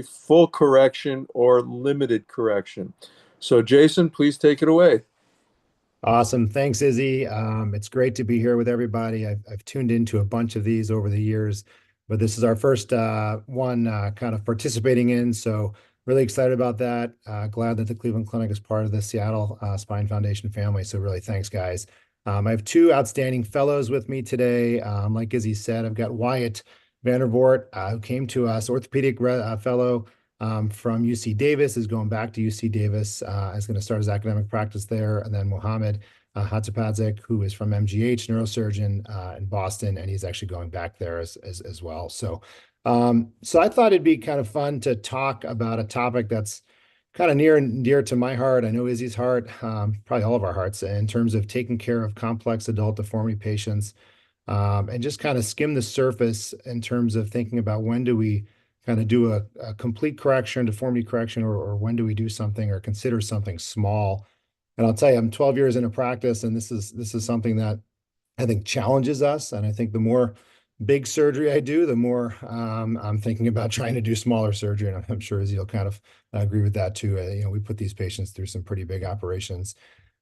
full correction or limited correction. So, Jason, please take it away. Awesome. Thanks, Izzy. It's great to be here with everybody. I've tuned into a bunch of these over the years, but this is our first one kind of participating in. So really excited about that. Glad that the Cleveland Clinic is part of the Seattle Spine Foundation family. So really thanks, guys. I have two outstanding fellows with me today. Like Izzy said, I've got Wyatt Vandervoort, who came to us, orthopedic fellow from UC Davis, is going back to UC Davis, is going to start his academic practice there. And then Mohammed Hatzapadzik, who is from MGH, neurosurgeon in Boston, and he's actually going back there as well. So I thought it'd be kind of fun to talk about a topic that's kind of near and dear to my heart. I know Izzy's heart, probably all of our hearts, in terms of taking care of complex adult deformity patients, and just kind of skim the surface in terms of thinking about when do we kind of do a complete correction, deformity correction, or when do we do something or consider something small. And I'll tell you, I'm 12 years into practice, and this is something that I think challenges us. And I think the more big surgery I do, the more I'm thinking about trying to do smaller surgery. And I'm sure Izzy will kind of agree with that too. We put these patients through some pretty big operations.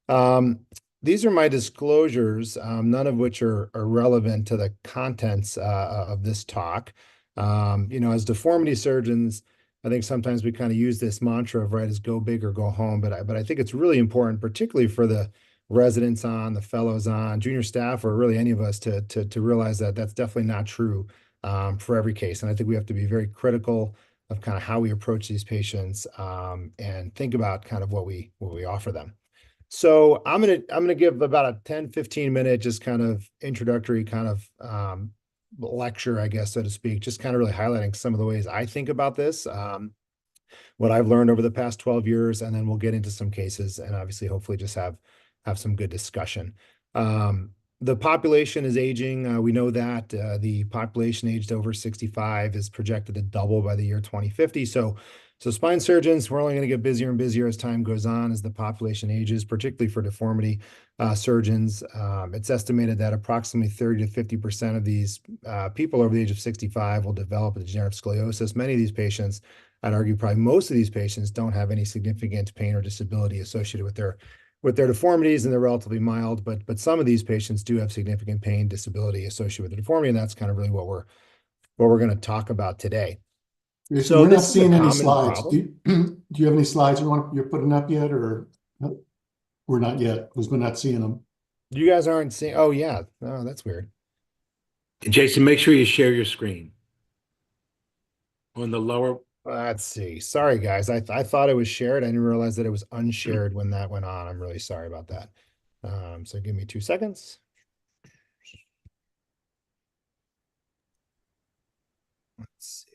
Um, these are my disclosures, none of which are relevant to the contents of this talk. As deformity surgeons, I think sometimes we kind of use this mantra of, right, is go big or go home. But I think it's really important, particularly for the residents on, the fellows on, junior staff, or really any of us to realize that that's definitely not true for every case. And I think we have to be very critical of kind of how we approach these patients, and think about kind of what we offer them. So I'm gonna give about a 10-15 minute just kind of introductory kind of lecture, I guess, so to speak, just kind of really highlighting some of the ways I think about this, what I've learned over the past 12 years, and then we'll get into some cases and obviously hopefully just have some good discussion. The population is aging. We know that the population aged over 65 is projected to double by the year 2050. So spine surgeons, we're only going to get busier and busier as time goes on, as the population ages, particularly for deformity surgeons. It's estimated that approximately 30 to 50% of these people over the age of 65 will develop a degenerative scoliosis. Many of these patients, I'd argue probably most of these patients, don't have any significant pain or disability associated with their deformities, and they're relatively mild, but some of these patients do have significant pain, disability associated with the deformity, and that's kind of really what we're going to talk about today. Jason, So we're not this is a seeing any common slides. problem. Do you have any slides you're putting up yet, or we're not yet because we're not seeing them? You guys aren't seeing, oh yeah, oh, that's weird. Jason, make sure you share your screen on the lower. Let's see. Sorry, guys. I thought it was shared. I didn't realize that it was unshared when that went on. I'm really sorry about that. So give me 2 seconds. Let's see.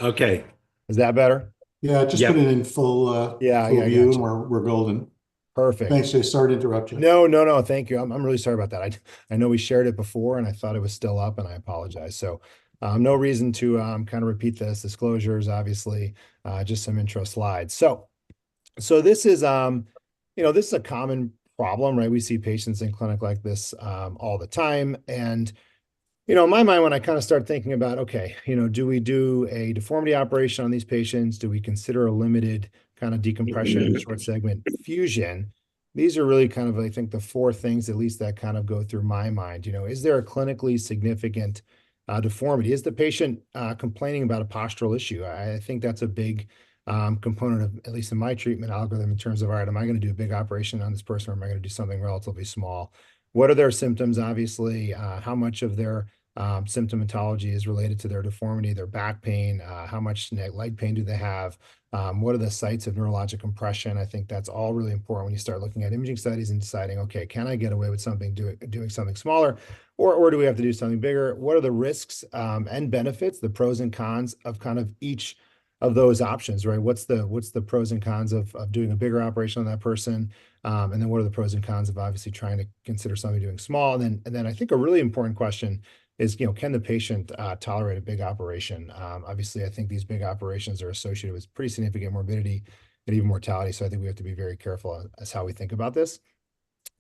Okay. Is that better? Yeah, just put Yep. it in full Yeah, full yeah, I view, got and you. we're golden. Perfect. Thanks, Jay. Sorry to interrupt you. No. Thank you. I'm really sorry about that. I know we shared it before and I thought it was still up, and I apologize. So no reason to kind of repeat this. Disclosures, obviously, just some intro slides. So this is a common problem, right? We see patients in clinic like this all the time. And in my mind, when I kind of start thinking about, okay, do we do a deformity operation on these patients? Do we consider a limited kind of decompression, short segment fusion? These are really kind of, I think, the four things at least that kind of go through my mind. Is there a clinically significant deformity? Is the patient complaining about a postural issue? I think that's a big component of, at least in my treatment algorithm, in terms of, all right, am I going to do a big operation on this person, or am I going to do something relatively small? What are their symptoms? Obviously, how much of their symptomatology is related to their deformity, their back pain, how much leg pain do they have, what are the sites of neurologic compression? I think that's all really important when you start looking at imaging studies and deciding, okay, can I get away with something doing something smaller, or do we have to do something bigger? What are the risks and benefits, the pros and cons of kind of each of those options, right? What's the pros and cons of doing a bigger operation on that person? And then what are the pros and cons of obviously trying to consider something doing small? And then I think a really important question is, can the patient tolerate a big operation? Obviously, I think these big operations are associated with pretty significant morbidity and even mortality. So I think we have to be very careful as how we think about this.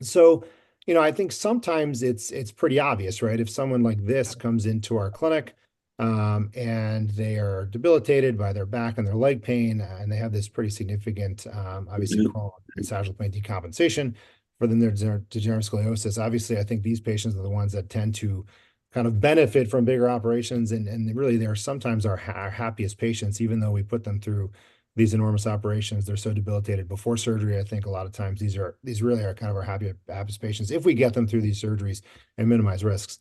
So, I think sometimes it's pretty obvious, right? If someone like this comes into our clinic, and they are debilitated by their back and their leg pain, and they have this pretty significant, obviously, coronal and sagittal plane decompensation for them, their degenerative scoliosis. Obviously, I think these patients are the ones that tend to kind of benefit from bigger operations, and really they're sometimes our happiest patients, even though we put them through these enormous operations. They're so debilitated before surgery. I think a lot of times these really are kind of our happiest patients if we get them through these surgeries and minimize risks.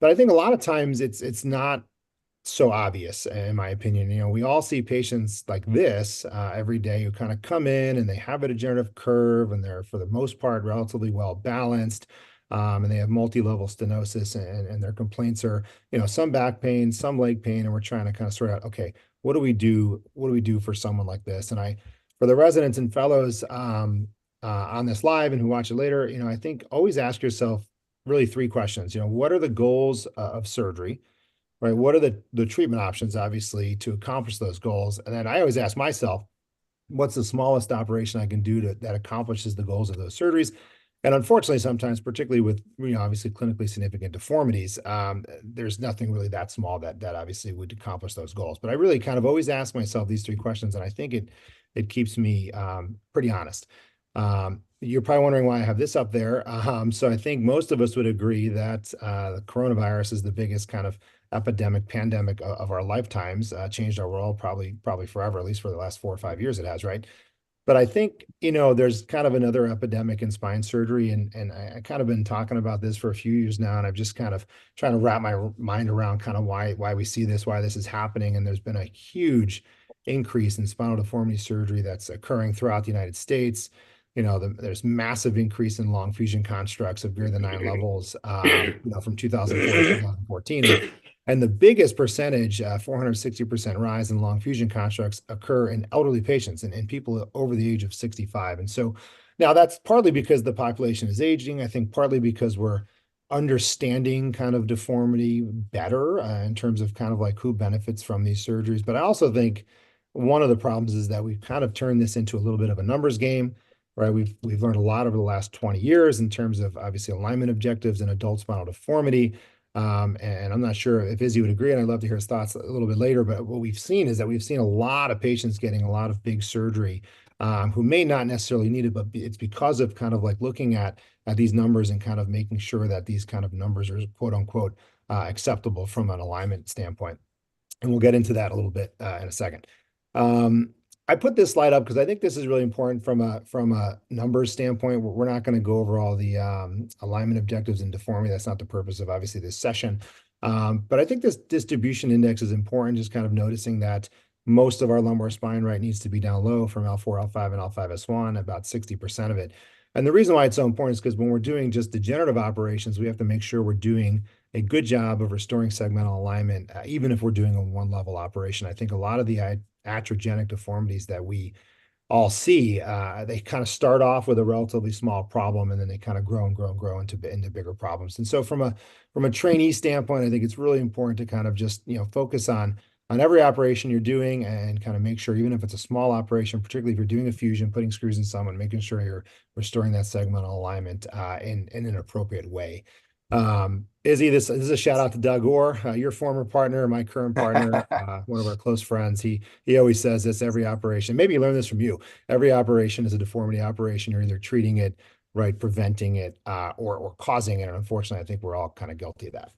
But I think a lot of times it's not so obvious, in my opinion. We all see patients like this every day who kind of come in and they have a degenerative curve and they're, for the most part, relatively well balanced. And they have multi-level stenosis, and their complaints are, some back pain, some leg pain, and we're trying to kind of sort out, okay, what do we do? What do we do for someone like this? And for the residents and fellows on this live and who watch it later, I think always ask yourself really three questions. What are the goals of surgery? Right? What are the treatment options, obviously, to accomplish those goals? And then I always ask myself, what's the smallest operation I can do that accomplishes the goals of those surgeries? And unfortunately, sometimes, particularly with, obviously clinically significant deformities, there's nothing really that small that obviously would accomplish those goals. But I really kind of always ask myself these three questions, and I think it keeps me pretty honest. You're probably wondering why I have this up there. So I think most of us would agree that the coronavirus is the biggest kind of epidemic, pandemic of our lifetimes, changed our world probably forever, at least for the last 4 or 5 years it has, right? But I think, there's kind of another epidemic in spine surgery, and I kind of been talking about this for a few years now, and I've just kind of trying to wrap my mind around kind of why we see this, why this is happening. And there's been a huge increase in spinal deformity surgery that's occurring throughout the United States. There's massive increase in long fusion constructs of greater than 9 levels, from 2004 to 2014. And the biggest percentage, 460% rise in long fusion constructs, occur in elderly patients and people over the age of 65. And so now that's partly because the population is aging. I think partly because we're understanding kind of deformity better in terms of kind of like who benefits from these surgeries. But I also think one of the problems is that we've kind of turned this into a little bit of a numbers game, right? We've learned a lot over the last 20 years in terms of obviously alignment objectives in adult spinal deformity. And I'm not sure if Izzy would agree, and I'd love to hear his thoughts a little bit later, but what we've seen is that we've seen a lot of patients getting a lot of big surgery, who may not necessarily need it, but it's because of kind of like looking at these numbers and kind of making sure that these kind of numbers are quote unquote acceptable from an alignment standpoint. And we'll get into that a little bit in a second. I put this slide up because I think this is really important from a numbers standpoint. We're not going to go over all the alignment objectives and deformity. That's not the purpose of obviously this session. But I think this distribution index is important, just kind of noticing that most of our lumbar spine right needs to be down low from L4, L5, and L5S1, about 60% of it. And the reason why it's so important is because when we're doing just degenerative operations, we have to make sure we're doing a good job of restoring segmental alignment, even if we're doing a one-level operation. I think a lot of the iatrogenic deformities that we all see, they kind of start off with a relatively small problem, and then they kind of grow and grow and grow into bigger problems. And so from a trainee standpoint, I think it's really important to kind of just, focus on every operation you're doing and kind of make sure, even if it's a small operation, particularly if you're doing a fusion, putting screws in someone, making sure you're restoring that segmental alignment in an appropriate way. Izzy, this is a shout out to Doug Orr, your former partner, my current partner, one of our close friends. He always says this every operation. Maybe you learned this from you. Every operation is a deformity operation. You're either treating it, right, preventing it, or causing it. And unfortunately, I think we're all kind of guilty of that.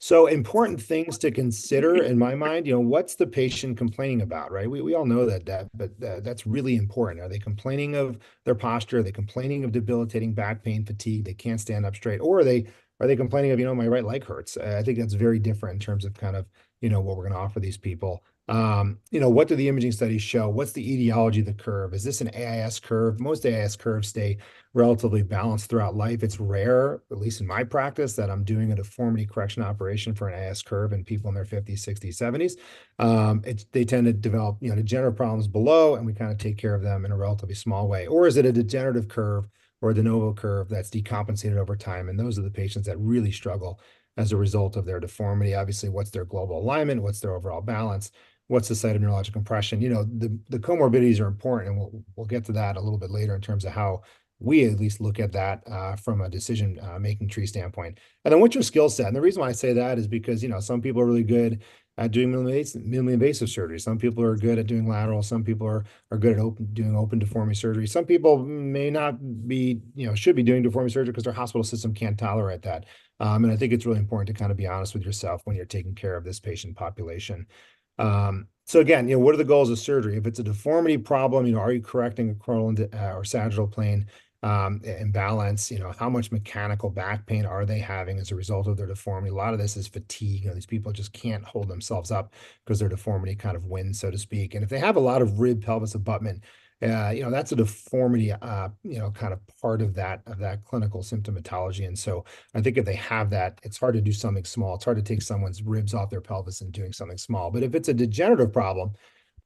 So important things to consider in my mind, what's the patient complaining about, right? We all know but that's really important. Are they complaining of their posture? Are they complaining of debilitating back pain, fatigue? They can't stand up straight, or are they complaining of, my right leg hurts? I think that's very different in terms of kind of, what we're going to offer these people. What do the imaging studies show? What's the etiology of the curve? Is this an AIS curve? Most AIS curves stay relatively balanced throughout life. It's rare, at least in my practice, that I'm doing a deformity correction operation for an AIS curve in people in their 50s, 60s, 70s. They tend to develop, degenerative problems below, and we kind of take care of them in a relatively small way. Or is it a degenerative curve or a de novo curve that's decompensated over time? And those are the patients that really struggle as a result of their deformity. Obviously, what's their global alignment? What's their overall balance? What's the site of neurologic compression? The comorbidities are important, and we'll get to that a little bit later in terms of how we at least look at that from a decision making tree standpoint. And then what's your skill set? And the reason why I say that is because, some people are really good at doing minimally invasive surgery. Some people are good at doing lateral. Some people are good at doing open deformity surgery. Some people may not be, should be doing deformity surgery because their hospital system can't tolerate that. And I think it's really important to kind of be honest with yourself when you're taking care of this patient population. So again, what are the goals of surgery? If it's a deformity problem, are you correcting a coronal or sagittal plane imbalance? How much mechanical back pain are they having as a result of their deformity? A lot of this is fatigue. These people just can't hold themselves up because their deformity kind of wins, so to speak. And if they have a lot of rib pelvis abutment, that's a deformity, kind of part of that clinical symptomatology. And so I think if they have that, it's hard to do something small. It's hard to take someone's ribs off their pelvis and doing something small. But if it's a degenerative problem,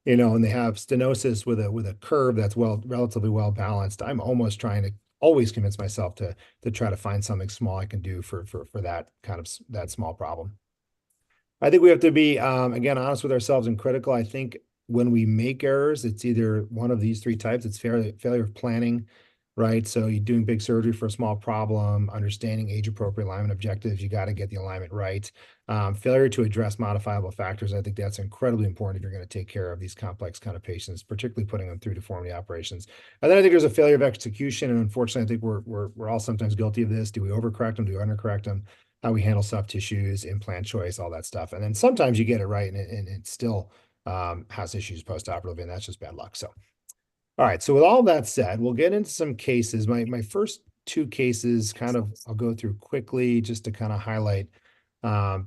and they have stenosis with a curve that's relatively well balanced, I'm almost trying to always convince myself to try to find something small I can do for that kind of that small problem. I think we have to be, again, honest with ourselves and critical. I think when we make errors, it's either one of these three types. It's failure of planning, right? So you're doing big surgery for a small problem, understanding age-appropriate alignment objectives. You got to get the alignment right. Failure to address modifiable factors. I think that's incredibly important if you're going to take care of these complex kind of patients, particularly putting them through deformity operations. And then I think there's a failure of execution. And unfortunately, I think we're all sometimes guilty of this. Do we overcorrect them? Do we undercorrect them? How we handle soft tissues, implant choice, all that stuff. And then sometimes you get it right and it still has issues post-operatively, and that's just bad luck. So, all right. So with all that said, we'll get into some cases. My first two cases I'll go through quickly just to kind of highlight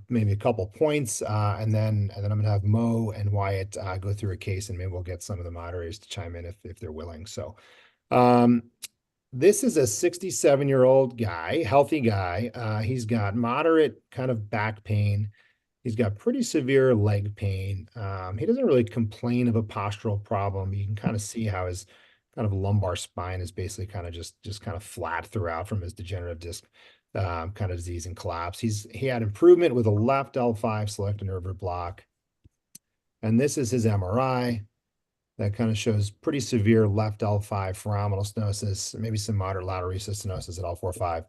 maybe a couple points. And then I'm going to have Mo and Wyatt go through a case, and maybe we'll get some of the moderators to chime in if they're willing. So, this is a 67-year-old guy, healthy guy. He's got moderate kind of back pain. He's got pretty severe leg pain. He doesn't really complain of a postural problem. You can kind of see how his kind of lumbar spine is basically kind of just kind of flat throughout from his degenerative disc kind of disease and collapse. He had improvement with a left L5 selective nerve root block. And this is his MRI. That kind of shows pretty severe left L5 foraminal stenosis, maybe some moderate lateral recess stenosis at L4-5.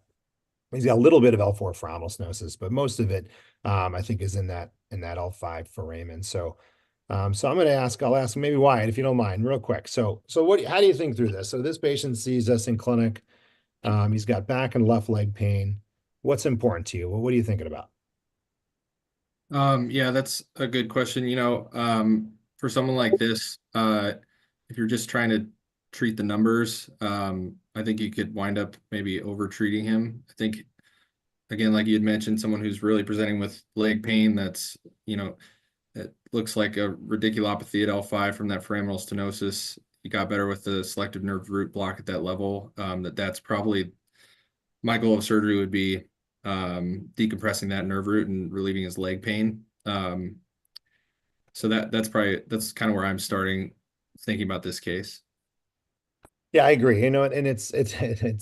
He's got a little bit of L4 foraminal stenosis, but most of it, I think, is in that L5 foramen. So, I'll ask maybe Wyatt, if you don't mind, real quick. So how do you think through this? So this patient sees us in clinic. He's got back and left leg pain. What's important to you? Well, what are you thinking about? Yeah, that's a good question. For someone like this, if you're just trying to treat the numbers, I think you could wind up maybe over treating him. I think, again, like you had mentioned, someone who's really presenting with leg pain that's, it looks like a radiculopathy at L5 from that foraminal stenosis. You got better with the selective nerve root block at that level. That's probably my goal of surgery would be decompressing that nerve root and relieving his leg pain. So that's kind of where I'm starting thinking about this case. Yeah, I agree. And it's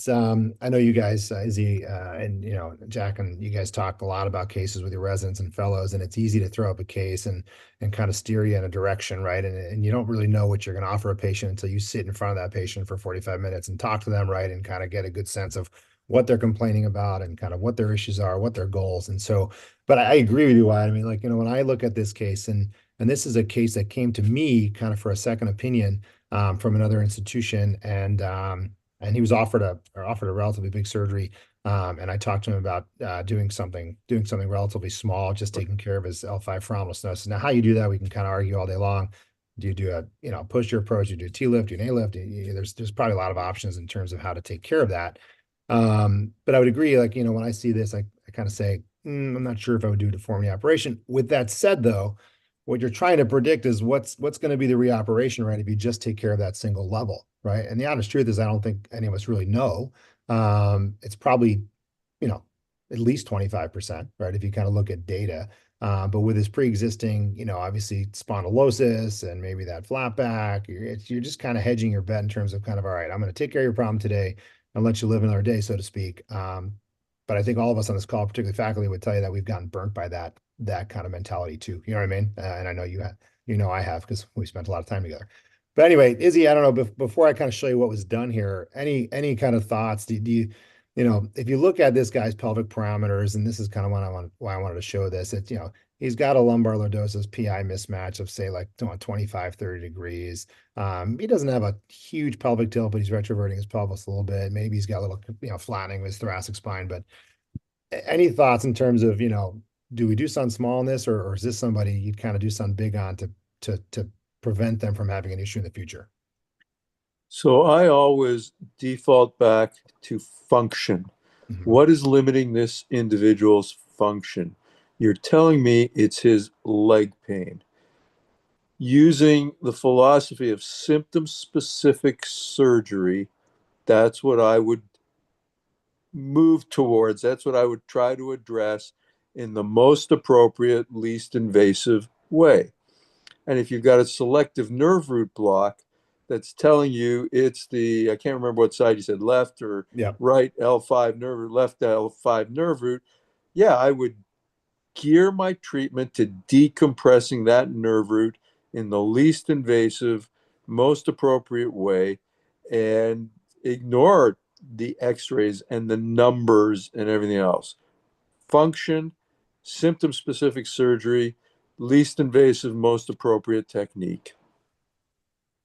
I know you guys, Izzy, and Jack, and you guys talk a lot about cases with your residents and fellows, and it's easy to throw up a case and kind of steer you in a direction, right? And you don't really know what you're going to offer a patient until you sit in front of that patient for 45 minutes and talk to them, right? And kind of get a good sense of what they're complaining about and kind of what their issues are, what their goals. And so, but I agree with you, Wyatt. I mean, when I look at this case, and this is a case that came to me kind of for a second opinion from another institution, and he was offered a relatively big surgery, and I talked to him about doing something relatively small, just taking care of his L5 foraminal stenosis. Now, how you do that, we can kind of argue all day long. Do you do a push-your approach? Do you do a T-lift? Do you do an A-lift? There's probably a lot of options in terms of how to take care of that. But I would agree, when I see this, I kind of say, I'm not sure if I would do a deformity operation. With that said, though, what you're trying to predict is what's going to be the reoperation, right? If you just take care of that single level, right? And the honest truth is, I don't think any of us really know. It's probably, at least 25%, right? If you kind of look at data. But with his pre-existing, obviously spondylosis and maybe that flat back, you're just kind of hedging your bet in terms of kind of, all right, I'm going to take care of your problem today and let you live another day, so to speak. But I think all of us on this call, particularly faculty, would tell you that we've gotten burnt by that kind of mentality too. You know what I mean? And I know you have, I have, because we spent a lot of time together. But anyway, Izzy, I don't know, before I kind of show you what was done here, any kind of thoughts? Do you, if you look at this guy's pelvic parameters, and this is kind of why I wanted to show this, it's, he's got a lumbar lordosis PI mismatch of say like 25, 30 degrees. He doesn't have a huge pelvic tilt, but he's retroverting his pelvis a little bit. Maybe he's got a little, flattening of his thoracic spine. But any thoughts in terms of, do we do something small in this, or is this somebody you'd kind of do something big on to prevent them from having an issue in the future? So I always default back to function. Mhm. What is limiting this individual's function? You're telling me it's his leg pain. Using the philosophy of symptom-specific surgery, that's what I would move towards. That's what I would try to address in the most appropriate, least invasive way. And if you've got a selective nerve root block that's telling you it's I can't remember what side you said, left or Yeah. right L5 nerve root, left L5 nerve root, yeah, I would gear my treatment to decompressing that nerve root in the least invasive, most appropriate way, and ignore the x-rays and the numbers and everything else. Function, symptom-specific surgery, least invasive, most appropriate technique.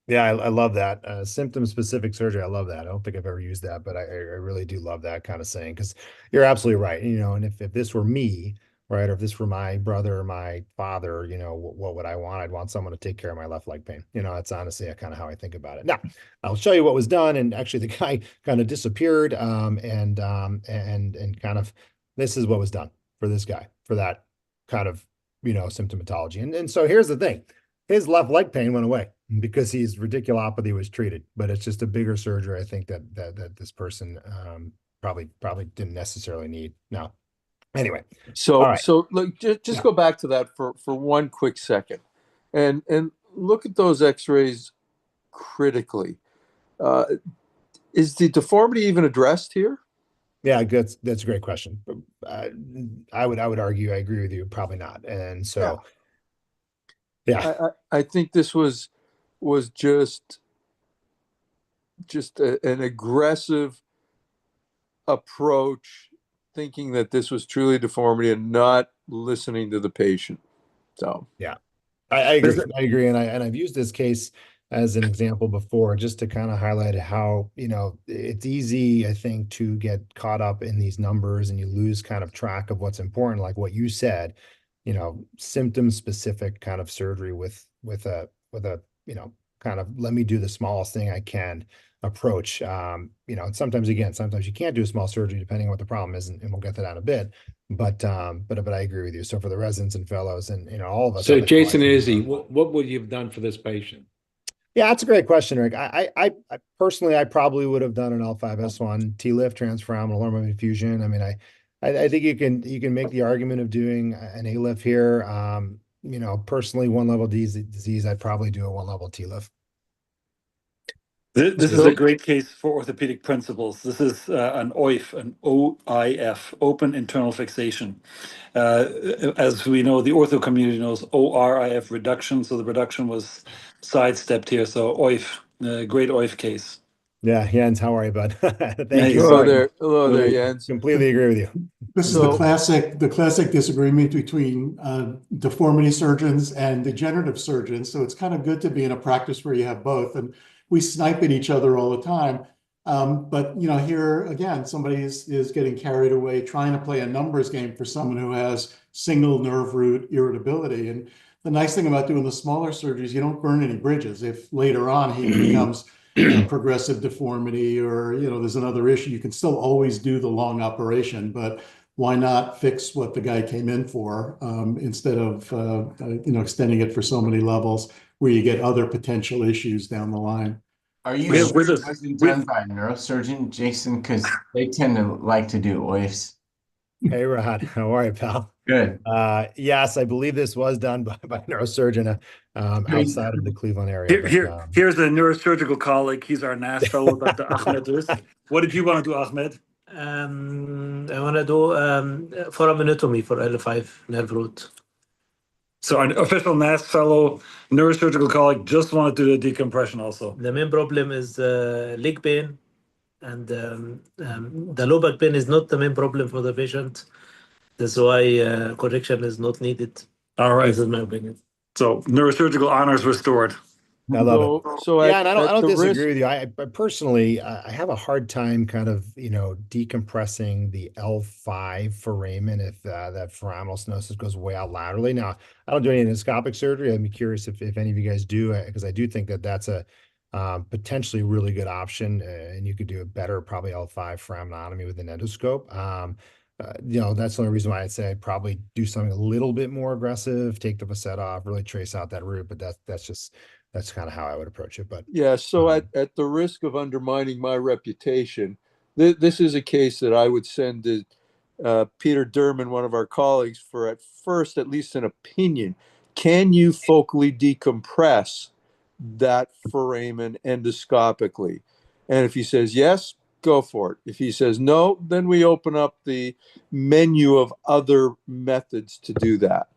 Yeah, I love that. Symptom-specific surgery. I love that. I don't think I've ever used that, but I really do love that kind of saying, because you're absolutely right. And if this were me, right, or if this were my brother or my father, what would I want? I'd want someone to take care of my left leg pain. That's honestly kind of how I think about it. Now, I'll show you what was done. And actually, the guy kind of disappeared. And kind of this is what was done for this guy for that kind of symptomatology. And so here's the thing. His left leg pain went away because his radiculopathy was treated, but it's just a bigger surgery. I think that this person probably didn't necessarily need. Now, anyway, So all right. so look, just go back to that for one quick second, and look at those X-rays critically. Is the deformity even addressed here? Yeah, that's a great question. I would argue I agree with you, probably not. And so, yeah. I think this was just an aggressive approach, thinking that this was truly deformity and not listening to the patient. So Yeah, I agree. I agree. And I've used this case as an example before, just to kind of highlight how, it's easy, I think, to get caught up in these numbers and you lose kind of track of what's important, like what you said, symptom specific kind of surgery with a, kind of let me do the smallest thing I can approach. And sometimes you can't do a small surgery depending on what the problem is, and we'll get to that in a bit. But I agree with you. So for the residents and fellows and all of us. So Jason and Izzy, what would you have done for this patient? Yeah, that's a great question, Eric. I personally, I probably would have done an L5S1 TLIF, transforaminal hormone infusion. I mean, I think you can make the argument of doing an ALIF here. Personally, one level disease, I'd probably do a one level TLIF. This is a great case for orthopedic principles. This is an OIF, an OIF, open internal fixation. As we know, the ortho community knows ORIF, reduction. So the reduction was sidestepped here. So OIF, great OIF case. Yeah, Jens, how are you, bud? Thank you. Hello there, Jens. Completely agree with you. This is the classic disagreement between deformity surgeons and degenerative surgeons. So it's kind of good to be in a practice where you have both. And we snipe at each other all the time. But here again, somebody is getting carried away trying to play a numbers game for someone who has single nerve root irritability. And the nice thing about doing the smaller surgeries, you don't burn any bridges. If later on he becomes progressive deformity or there's another issue, you can still always do the long operation. But why not fix what the guy came in for instead of extending it for so many levels where you get other potential issues down the line? Are you sure it wasn't done by a neurosurgeon, Jason? Because they tend to like to do OIFs. Hey, Rod, how are you, pal? Good. Yes, I believe this was done by a neurosurgeon outside of the Cleveland area. Here's a neurosurgical colleague. He's our NAS fellow, Dr. Ahmed. What did you want to do, Ahmed? I want to do foraminectomy for L5 nerve root. So our official NASP fellow neurosurgical colleague just wanted to do the decompression also. The main problem is leg pain, and the low back pain is not the main problem for the patient. That's why correction is not needed. All right. This is my opinion. So neurosurgical honors restored. I love it. So Yeah, and I at don't the disagree risk, with you. I personally, I have a hard time kind of, decompressing the L5 foramen if that foraminal stenosis goes way out laterally. Now, I don't do any endoscopic surgery. I'd be curious if any of you guys do, because I do think that that's a potentially really good option, and you could do a better probably L5 foraminotomy with an endoscope. That's the only reason why I'd say I'd probably do something a little bit more aggressive, take the facet off, really trace out that root. But that's kind of how I would approach it. But yeah. So at the risk of undermining my reputation, this is a case that I would send to Peter Derman, one of our colleagues, for at first at least an opinion. Can you focally decompress that foramen endoscopically? And if he says yes, go for it. If he says no, then we open up the menu of other methods to do that.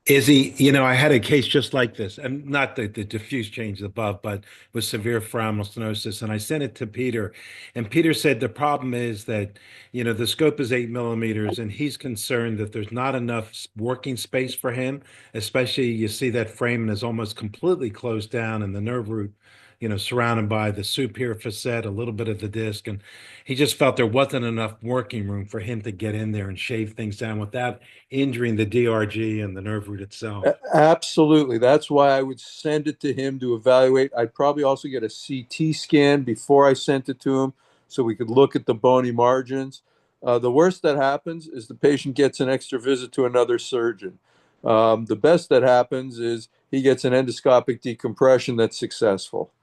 Izzy, I had a case just like this, and not the diffuse change above, but with severe foraminal stenosis. And I sent it to Peter, and Peter said the problem is that, the scope is 8 millimeters, and he's concerned that there's not enough working space for him, especially you see that foramen is almost completely closed down and the nerve root, surrounded by the superior facet, a little bit of the disc. And he just felt there wasn't enough working room for him to get in there and shave things down without injuring the DRG and the nerve root itself. Absolutely. That's why I would send it to him to evaluate. I'd probably also get a CT scan before I sent it to him so we could look at the bony margins. The worst that happens is the patient gets an extra visit to another surgeon. The best that happens is he gets an endoscopic decompression that's successful.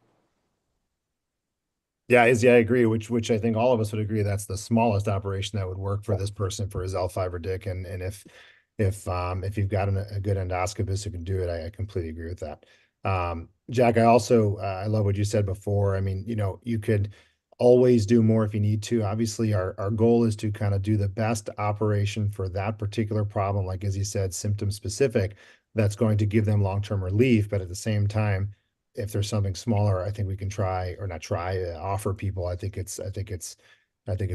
yeah, Izzy, I agree, which I think all of us would agree that's the smallest operation that would work for this person for his L5 or Dick. And if you've got a good endoscopist who can do it, I completely agree with that. Jack, I love what you said before. I mean, you could always do more if you need to. Obviously, our goal is to kind of do the best operation for that particular problem, like as you said, symptom specific, that's going to give them long-term relief. But at the same time, if there's something smaller, I think we can offer people. I think it's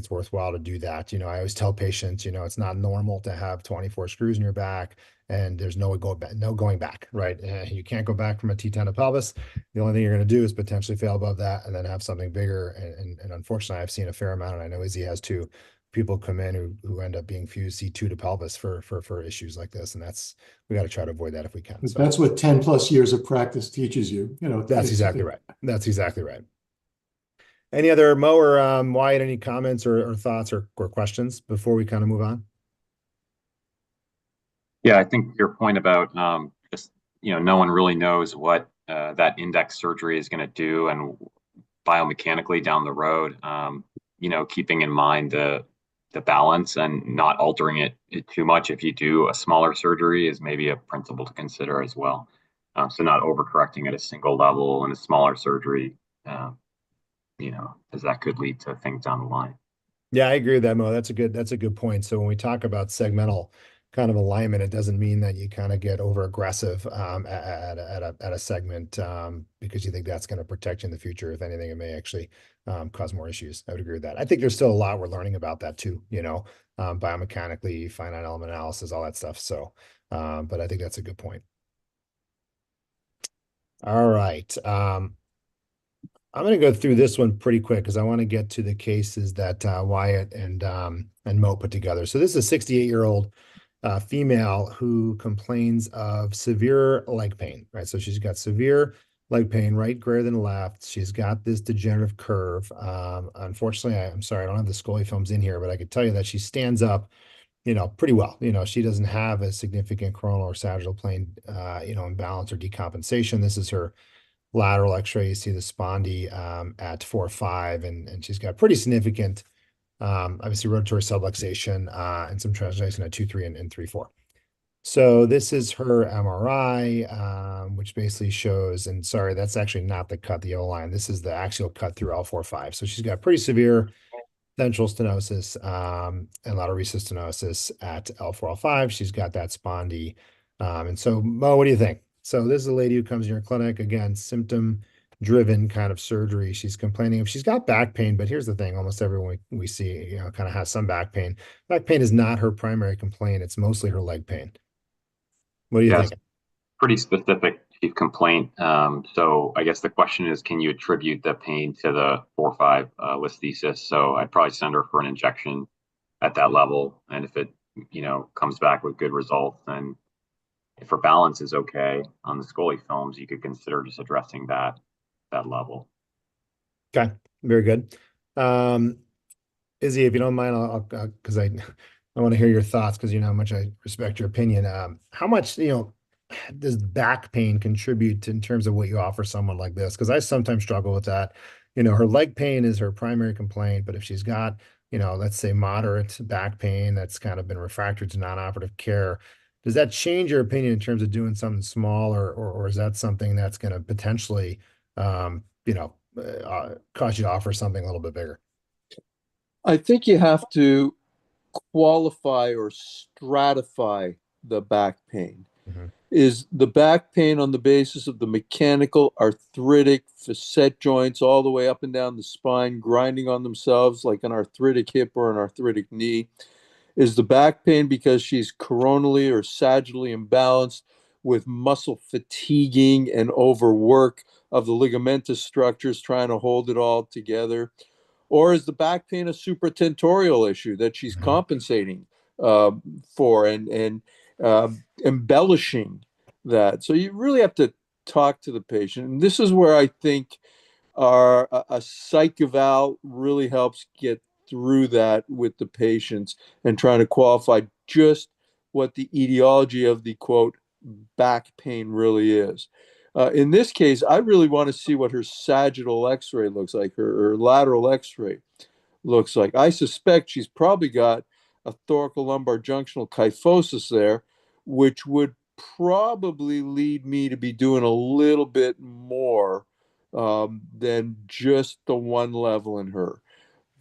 worthwhile to do that. I always tell patients, it's not normal to have 24 screws in your back and there's no going back, right? You can't go back from a T10 to pelvis. The only thing you're going to do is potentially fail above that and then have something bigger. And unfortunately, I've seen a fair amount, and I know Izzy has too. People come in who end up being fused C2 to pelvis for issues like this, and we got to try to avoid that if we can. So that's what 10 plus years of practice teaches you. That's exactly right. That's exactly right. Any other, Mo or Wyatt, any comments or thoughts or questions before we kind of move on? Yeah, I think your point about just, no one really knows what that index surgery is going to do and biomechanically down the road, keeping in mind the balance and not altering it too much if you do a smaller surgery is maybe a principle to consider as well. So not overcorrecting at a single level in a smaller surgery, as that could lead to things down the line. Yeah, I agree with that, Mo. That's a good point. So when we talk about segmental kind of alignment, it doesn't mean that you kind of get over aggressive at a segment because you think that's going to protect you in the future. If anything, it may actually cause more issues. I would agree with that. I think there's still a lot we're learning about that too, biomechanically, finite element analysis, all that stuff. So, but I think that's a good point. All right. I'm going to go through this one pretty quick because I want to get to the cases that Wyatt and Mo put together. So this is a 68-year-old female who complains of severe leg pain, right? So she's got severe leg pain, right greater than left. She's got this degenerative curve. Unfortunately, I'm sorry, I don't have the Scully films in here, but I could tell you that she stands up, pretty well. She doesn't have a significant coronal or sagittal plane, imbalance or decompensation. This is her lateral x-ray. You see the spondy at 4.5, and she's got pretty significant obviously rotatory subluxation and some translation at 2.3 and 3.4. So this is her MRI, which basically shows, and sorry, that's actually not the cut, the yellow line. This is the axial cut through L4-5. So she's got pretty severe central stenosis and lateral recess stenosis at L4-L5. She's got that spondy And so, Mo, what do you think? So this is a lady who comes in your clinic, again, symptom-driven kind of surgery. She's complaining of she's got back pain, but here's the thing, almost everyone we see, kind of has some back pain. Back pain is not her primary complaint. It's mostly her leg pain. What do you Yes, think? pretty specific chief complaint. So I guess the question is, can you attribute the pain to the 4-5 listhesis? So I'd probably send her for an injection at that level, and if it comes back with good results, then if her balance is okay on the Scully films, you could consider just addressing that level. Okay, very good. Izzy, if you don't mind, I'll because I want to hear your thoughts because you know how much I respect your opinion. How much, does back pain contribute in terms of what you offer someone like this? Because I sometimes struggle with that. Her leg pain is her primary complaint, but if she's got, let's say moderate back pain that's kind of been refractory to non-operative care, does that change your opinion in terms of doing something small, or is that something that's going to potentially, cause you to offer something a little bit bigger? I think you have to qualify or stratify the back pain. Mhm. Is the back pain on the basis of the mechanical, arthritic, facet joints all the way up and down the spine, grinding on themselves like an arthritic hip or an arthritic knee? Is the back pain because she's coronally or sagittally imbalanced with muscle fatiguing and overwork of the ligamentous structures trying to hold it all together? Or is the back pain a supratentorial issue that she's Mhm. compensating for and embellishing that? So you really have to talk to the patient. And this is where I think a psych eval really helps get through that with the patients and trying to qualify just what the etiology of the quote back pain really is. In this case, I really want to see what her sagittal x-ray looks like, her lateral x-ray looks like. I suspect she's probably got a thoracolumbar junctional kyphosis there, which would probably lead me to be doing a little bit more than just the one level in her.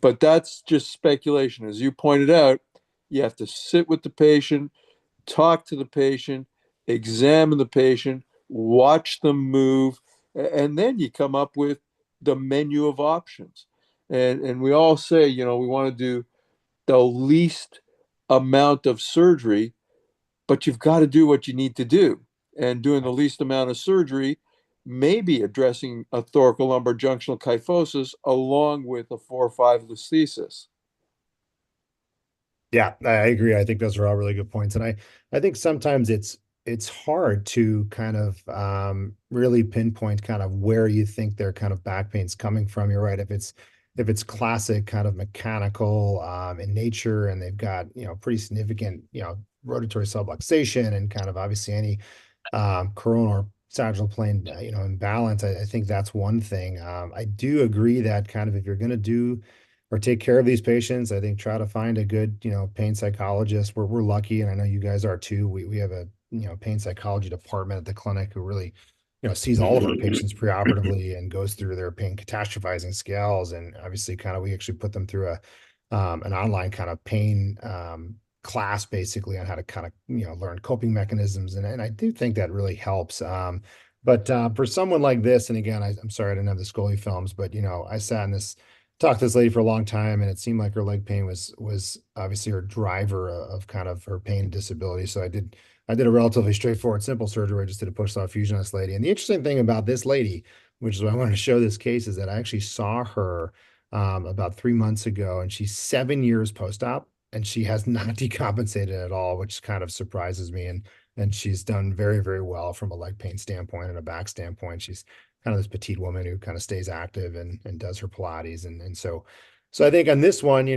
But that's just speculation. As you pointed out, you have to sit with the patient, talk to the patient, examine the patient, watch them move, and then you come up with the menu of options. And we all say, we want to do the least amount of surgery, but you've got to do what you need to do. And doing the least amount of surgery may be addressing a thoracolumbar junctional kyphosis along with a 4-5 listhesis. Yeah, I agree. I think those are all really good points. And I think sometimes it's hard to kind of really pinpoint kind of where you think their kind of back pain's coming from. You're right. If it's classic kind of mechanical in nature and they've got, pretty significant, rotatory subluxation and kind of obviously any coronal or sagittal plane, imbalance, I think that's one thing. I do agree that kind of if you're going to do or take care of these patients. I think try to find a good, pain psychologist. We're lucky, and I know you guys are too. We have a, pain psychology department at the clinic who really, sees all of our patients preoperatively and goes through their pain catastrophizing scales. And obviously kind of we actually put them through an online kind of pain class basically on how to kind of, learn coping mechanisms. And I do think that really helps. But for someone like this, and again, I'm sorry I didn't have the Scully films, but I sat in this talked to this lady for a long time, and it seemed like her leg pain was obviously her driver of kind of her pain and disability. So I did a relatively straightforward, simple surgery. I just did a push soft fusion on this lady. And the interesting thing about this lady, which is why I wanted to show this case, is that I actually saw her about 3 months ago, and she's 7 years post-op, and she has not decompensated at all, which kind of surprises me. And she's done very, very well from a leg pain standpoint and a back standpoint. She's kind of this petite woman who kind of stays active and does her Pilates. And so I think on this one,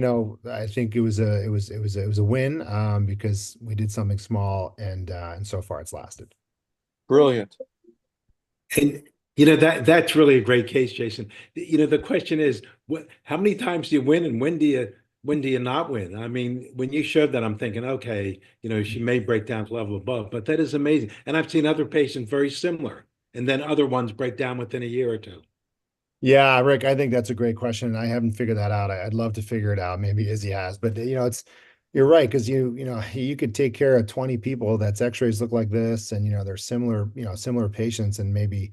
I think it was a win because we did something small and so far it's lasted. Brilliant. And that's really a great case, Jason. The question is, how many times do you win, and when do you not win? I mean, when you showed that, I'm thinking, okay, she may break down to level above, but that is amazing. And I've seen other patients very similar, and then other ones break down within a year or two. Yeah, Rick, I think that's a great question. And I haven't figured that out. I'd love to figure it out. Maybe Izzy has, but You're right, because you could take care of 20 people that's x-rays look like this, and they're similar, similar patients, and maybe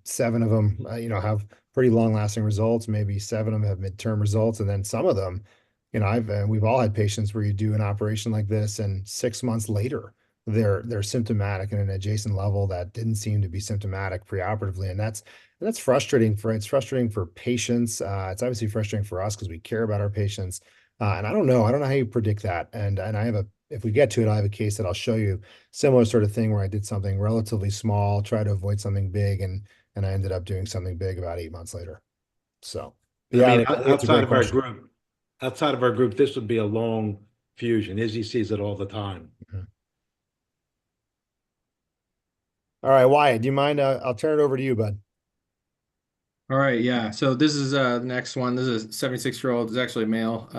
seven of them have pretty long-lasting results, maybe seven of them have midterm results, and then some of them, we've all had patients where you do an operation like this, and 6 months later they're symptomatic in an adjacent level that didn't seem to be symptomatic preoperatively, and that's frustrating for patients. It's obviously frustrating for us because we care about our patients. And I don't know how you predict that. And if we get to it, I have a case that I'll show you, similar sort of thing where I did something relatively small, try to avoid something big, and I ended up doing something big about 8 months later. So I mean, it's a great question. outside of our group, this would be a long fusion. Izzy sees it all the time. Mhm. All right, Wyatt, do you mind? I'll turn it over to you, bud. All right, yeah. So this is the next one. This is a 76-year-old. It's actually a male.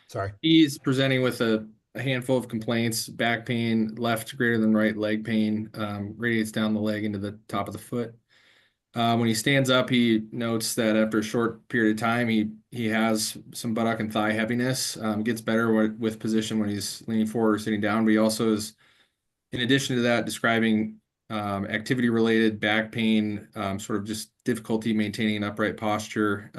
Sorry. He's presenting with a handful of complaints: back pain, left greater than right leg pain, radiates down the leg into the top of the foot. When he stands up, he notes that after a short period of time, he has some buttock and thigh heaviness. Gets better with position when he's leaning forward or sitting down, but he also is, in addition to that, describing activity-related back pain, sort of just difficulty maintaining an upright posture.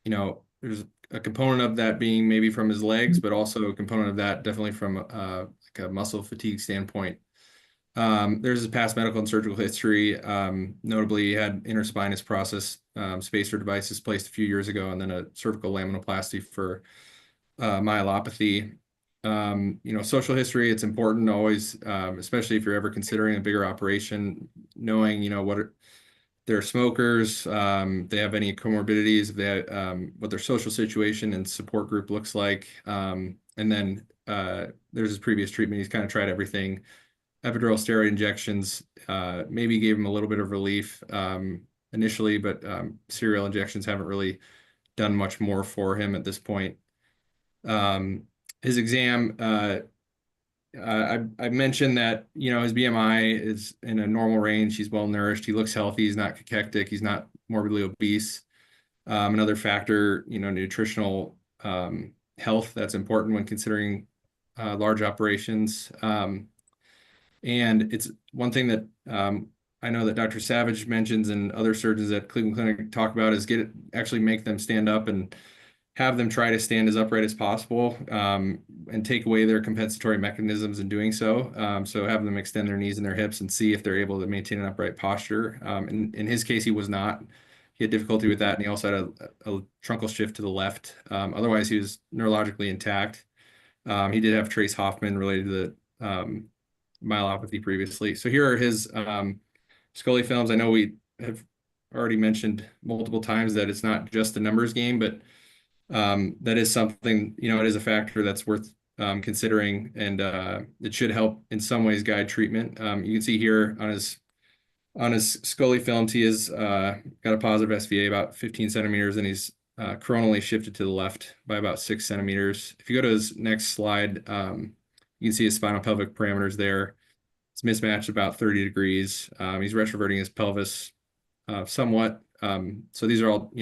There's a component of that being maybe from his legs, but also a component of that definitely from like a muscle fatigue standpoint. There's his past medical and surgical history. Notably, he had interspinous process spacer devices placed a few years ago, and then a cervical laminoplasty for myelopathy. Social history, it's important always, especially if you're ever considering a bigger operation, knowing, they're smokers, they have any comorbidities, if they what their social situation and support group looks like. And then there's his previous treatment. He's kind of tried everything. Epidural steroid injections maybe gave him a little bit of relief initially, but serial injections haven't really done much more for him at this point. His exam, I mentioned that, his BMI is in a normal range. He's well nourished. He looks healthy. He's not cachectic. He's not morbidly obese. Another factor, nutritional health, that's important when considering large operations. And it's one thing that I know that Dr. Savage mentions and other surgeons at Cleveland Clinic talk about is actually make them stand up and have them try to stand as upright as possible, and take away their compensatory mechanisms in doing so. So have them extend their knees and their hips and see if they're able to maintain an upright posture. In his case, he was not. He had difficulty with that, and he also had a truncal shift to the left. Otherwise, he was neurologically intact. He did have trace Hoffman related to the myelopathy previously. So here are his Scully films. I know we have already mentioned multiple times that it's not just a numbers game, but that is something, it is a factor that's worth considering, and it should help in some ways guide treatment. You can see here on his Scully films, he has got a positive SVA about 15 centimeters, and he's coronally shifted to the left by about 6 centimeters. If you go to his next slide, you can see his spinal pelvic parameters there. It's mismatched about 30 degrees. He's retroverting his pelvis somewhat. So these are all,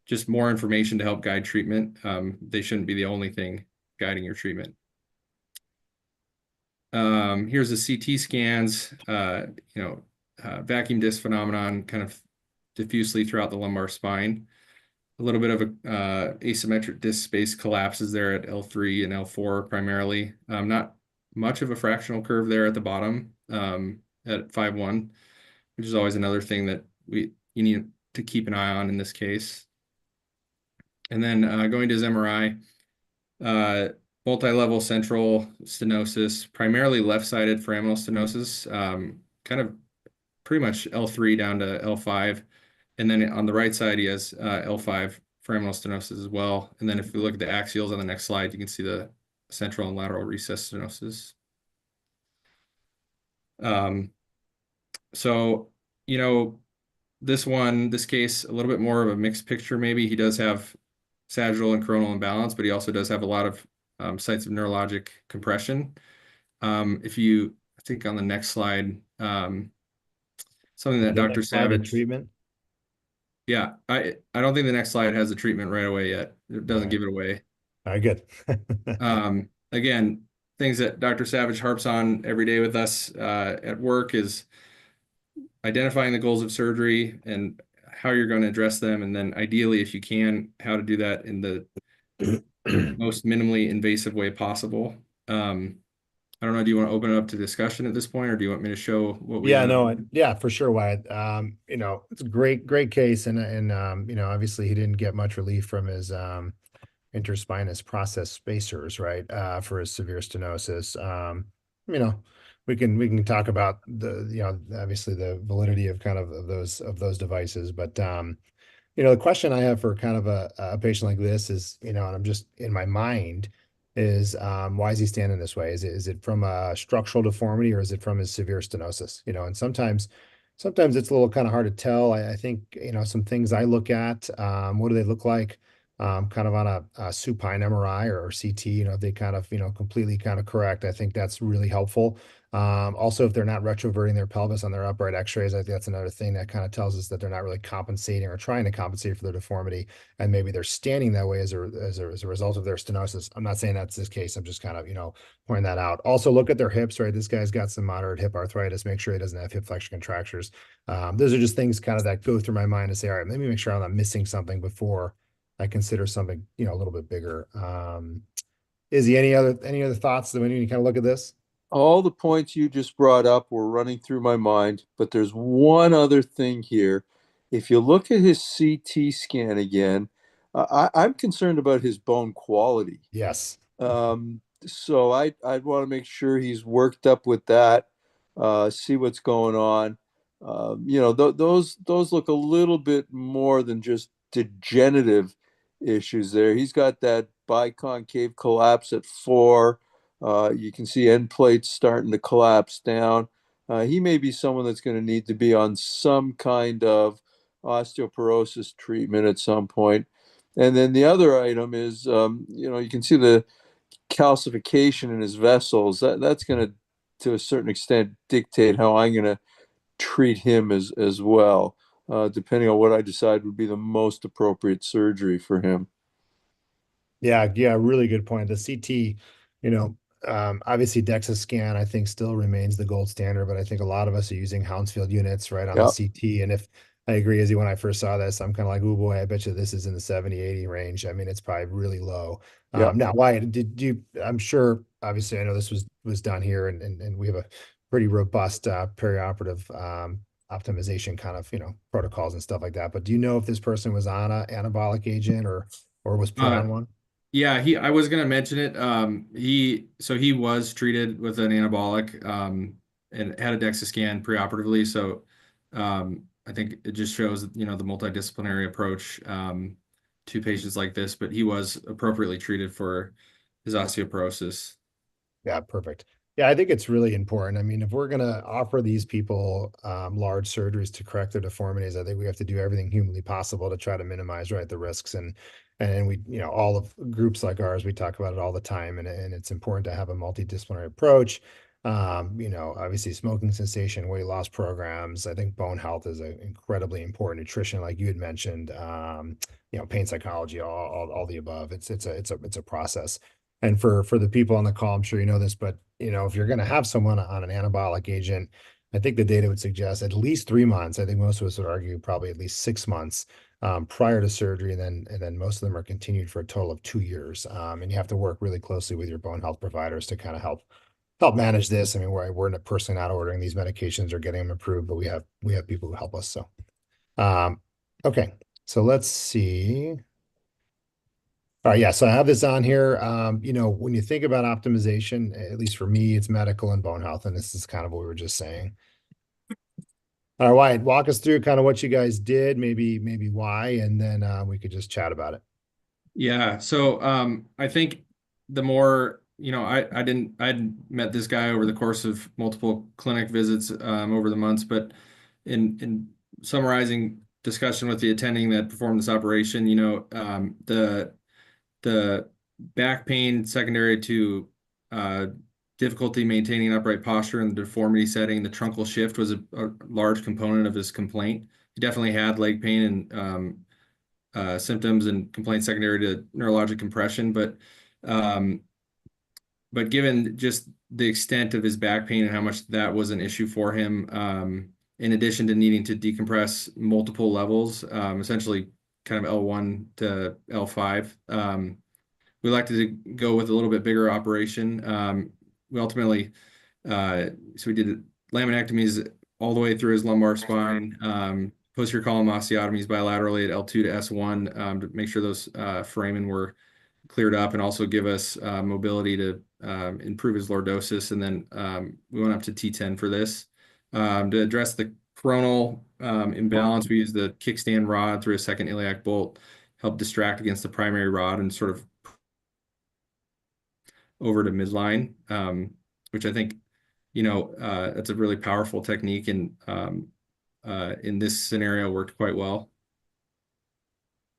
just more information to help guide treatment. They shouldn't be the only thing guiding your treatment. Here's the CT scans, vacuum disc phenomenon kind of diffusely throughout the lumbar spine. A little bit of a asymmetric disc space collapses there at L3 and L4 primarily. Not much of a fractional curve there at the bottom at 5-1, which is always another thing that you need to keep an eye on in this case. And then going to his MRI, multi-level central stenosis, primarily left-sided foraminal stenosis, kind of pretty much L3 down to L5. And then on the right side, he has L5 foraminal stenosis as well. And then if you look at the axials on the next slide, you can see the central and lateral recess stenosis. So, this case, a little bit more of a mixed picture maybe. He does have sagittal and coronal imbalance, but he also does have a lot of sites of neurologic compression. I think on the next slide, something that Dr. Savage treatment. Yeah, I don't think the next slide has the treatment right away yet. It doesn't give it away. All right, good. Again, things that Dr. Savage harps on every day with us at work is identifying the goals of surgery and how you're going to address them, and then ideally, if you can, how to do that in the most minimally invasive way possible. I don't know, do you want to open it up to discussion at this point, or do you want me to show what we Yeah, have? no, yeah, for sure, Wyatt. It's a great case, and obviously he didn't get much relief from his interspinous process spacers, right? For his severe stenosis. You know, we can talk about obviously the validity of kind of those devices, but the question I have for kind of a patient like this is, and I'm just in my mind is, why is he standing this way? Is it from a structural deformity or is it from his severe stenosis? And sometimes it's a little kind of hard to tell. I think, some things I look at, what do they look like? Kind of on a supine MRI or CT, if they kind of, completely kind of correct, I think that's really helpful. Also, if they're not retroverting their pelvis on their upright x-rays, I think that's another thing that kind of tells us that they're not really compensating or trying to compensate for their deformity. And maybe they're standing that way as a result of their stenosis. I'm not saying that's this case. I'm just kind of, pointing that out. Also, look at their hips, right? This guy's got some moderate hip arthritis. Make sure he doesn't have hip flexion contractures. Those are just things kind of that go through my mind to say, all right, let me make sure I'm not missing something before I consider something, a little bit bigger. Izzy, any other thoughts that when you kind of look at this? All the points you just brought up were running through my mind, but there's one other thing here. If you look at his CT scan again, I'm concerned about his bone quality. Yes. So I'd want to make sure he's worked up with that, see what's going on. Those look a little bit more than just degenerative issues there. He's got that biconcave collapse at 4. You can see end plates starting to collapse down. He may be someone that's going to need to be on some kind of osteoporosis treatment at some point. And then the other item is, you can see the calcification in his vessels. That's going to a certain extent, dictate how I'm going to treat him as well, depending on what I decide would be the most appropriate surgery for him. Yeah, really good point. The CT, obviously DEXA scan, I think still remains the gold standard, but I think a lot of us are using Hounsfield units, right, on the Yeah. CT. And if I agree, as you when I first saw this, I'm kind of like, oh boy, I bet you this is in the 70, 80 range. I mean, it's probably really low. Yeah. Now, why did you, I'm sure, obviously, I know this was done here and we have a pretty robust perioperative optimization kind of, protocols and stuff like that. But do you know if this person was on a anabolic agent or was put on one? Yeah, I was gonna mention it. He was treated with an anabolic, and had a DEXA scan preoperatively. So, I think it just shows, the multidisciplinary approach, to patients like this, but he was appropriately treated for his osteoporosis. Yeah, perfect. Yeah, I think it's really important. I mean, if we're going to offer these people large surgeries to correct their deformities, I think we have to do everything humanly possible to try to minimize, right, the risks. And we, all of groups like ours, we talk about it all the time, and it's important to have a multidisciplinary approach. Obviously smoking cessation, weight loss programs. I think bone health is an incredibly important. Nutrition, like you had mentioned, pain psychology, all the above. It's a process. And for the people on the call, I'm sure you know this, but if you're going to have someone on an anabolic agent, I think the data would suggest at least 3 months. I think most of us would argue probably at least 6 months prior to surgery, and then most of them are continued for a total of 2 years. And you have to work really closely with your bone health providers to kind of help manage this. I mean, we're personally not ordering these medications or getting them approved, but we have people who help us. So, okay, so let's see. All right, yeah, so I have this on here. When you think about optimization, at least for me, it's medical and bone health, and this is kind of what we were just saying. All right, walk us through kind of what you guys did, maybe why, and then we could just chat about it. Yeah. So, I think the more, I'd met this guy over the course of multiple clinic visits, over the months, but in summarizing discussion with the attending that performed this operation, the back pain secondary to difficulty maintaining upright posture in the deformity setting, the truncal shift was a large component of his complaint. He definitely had leg pain and symptoms and complaints secondary to neurologic compression, but given just the extent of his back pain and how much that was an issue for him, in addition to needing to decompress multiple levels, essentially kind of L1 to L5, we elected to go with a little bit bigger operation. We ultimately, so we did laminectomies all the way through his lumbar spine, posterior column osteotomies bilaterally at L2 to S1 to make sure those foramen were cleared up and also give us mobility to improve his lordosis. And then we went up to T10 for this. To address the coronal imbalance, we used the kickstand rod through a second iliac bolt, help distract against the primary rod and sort of over to midline, which I think, that's a really powerful technique, and in this scenario worked quite well.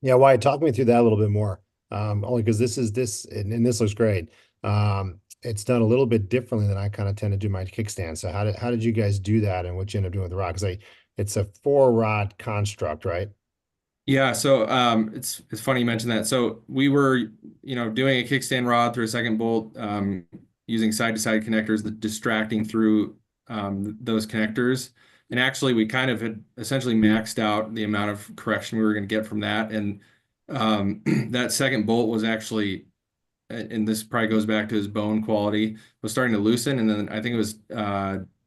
Yeah, Wyatt, talk me through that a little bit more. Only because and this looks great. It's done a little bit differently than I kind of tend to do my kickstand. So how did you guys do that, and what you end up doing with the rod? Because it's a 4-rod construct, right? Yeah, so it's funny you mentioned that. So we were, doing a kickstand rod through a second bolt, using side-to-side connectors, distracting through those connectors. And actually, we kind of had essentially maxed out the amount of correction we were going to get from that. And that second bolt was actually, and this probably goes back to his bone quality, was starting to loosen. And then I think it was